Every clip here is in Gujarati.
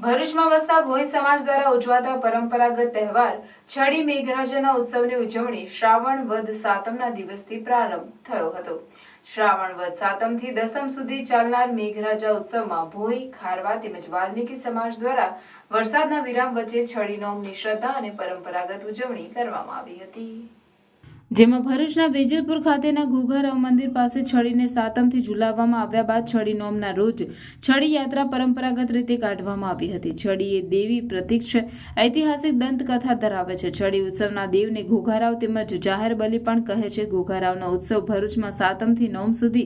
ભરૂચમાં વસતા ભોઈ સમાજ દ્વારા ઉજવાતા પરંપરાગત તહેવાર છડી મેઘરાજાના ઉત્સવની ઉજવણી શ્રાવણ વદ સાતમના દિવસથી પ્રારંભ થયો હતો। શ્રાવણ વદ સાતમથી દસમ સુધી ચાલનાર મેઘરાજા ઉત્સવમાં ભોઈ, ખારવા તેમજ વાલ્મીકી સમાજ દ્વારા વરસાદના વિરામ વચ્ચે છડી નોમની શ્રદ્ધા અને પરંપરાગત ઉજવણી કરવામાં આવી હતી। જેમાં ભરૂચના વેજલપુર ખાતેના ઘોઘારાવ મંદિર પાસે છડીને સાતમથી ઝુલાવવામાં આવ્યા બાદ છડી નોમના રોજ છડી યાત્રા પરંપરાગત રીતે કાઢવામાં આવી હતી। છડી એ દેવી પ્રતીક છે, ઐતિહાસિક દંતકથા ધરાવે છે। છડી ઉત્સવના દેવને ઘોઘારાવ તેમજ જાહેર બલિ પણ કહે છે। ઘોઘારાવનો ઉત્સવ ભરૂચમાં સાતમથી નોમ સુધી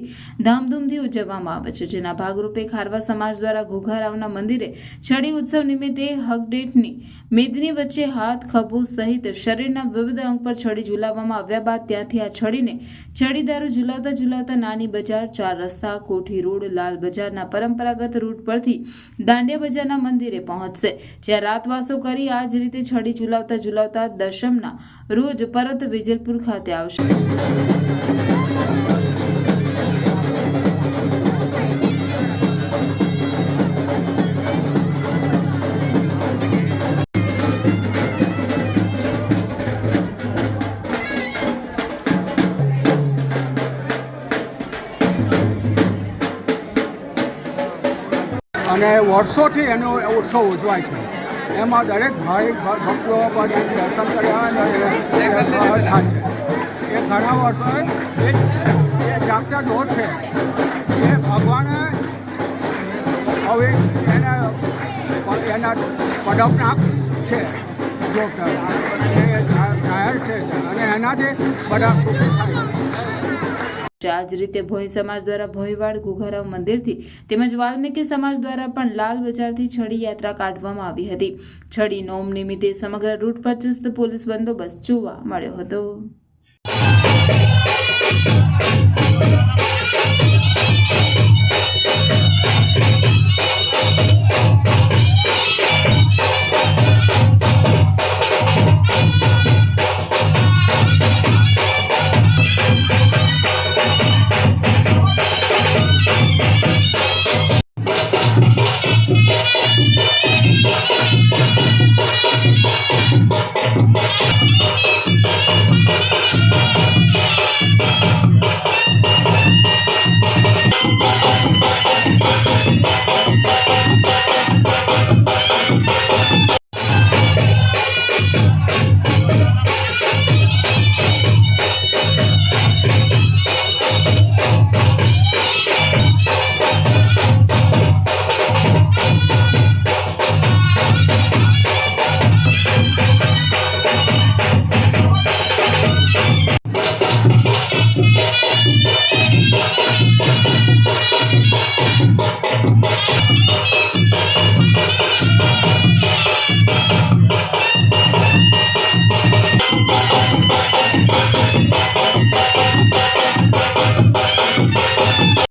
ધામધૂમથી ઉજવવામાં આવે છે, જેના ભાગરૂપે ખારવા સમાજ દ્વારા ઘોઘારાવના મંદિરે છડી ઉત્સવ નિમિત્તે હગડેટની મેદની વચ્ચે હાથ, ખભો સહિત શરીરના વિવિધ અંગ પર છડી ઝુલાવવામાં આવ્યા બાદ ત્યાંથી આ છડીને છડીદારો ઝુલાવતા ઝુલાવતા નાની બજાર, ચાર રસ્તા, કોઠી રોડ, લાલ બજારના પરંપરાગત રૂટ પરથી દાંડિયા બજારના મંદિરે પહોંચશે, જ્યાં રાતવાસો કરી આ જ રીતે છડી ઝુલાવતા ઝુલાવતા દશમના રોજ પરત વેજલપુર ખાતે આવશે। અને વર્ષોથી એનો ઉત્સવ ઉજવાય છે। એમાં દરેક ભાઈ ભક્તો પણ દર્શન કરવા થાય છે। એ ઘણા વર્ષો એ જાગતા દોર છે એ ભગવાને હવે એના પદકના છે જો જાહેર છે અને એનાથી બધા સુખી થાય છે। આ જ રીતે ભોઈ સમાજ દ્વારા ભોઈવાડ ઘોઘારાવ મંદિરથી તેમજ વાલ્મીકી સમાજ દ્વારા પણ લાલ બજારથી છડી યાત્રા કાઢવામાં આવી હતી। છડી નોમ નિમિત્તે સમગ્ર રૂટ પર ચુસ્ત પોલીસ બંદોબસ્ત જોવા મળ્યો હતો।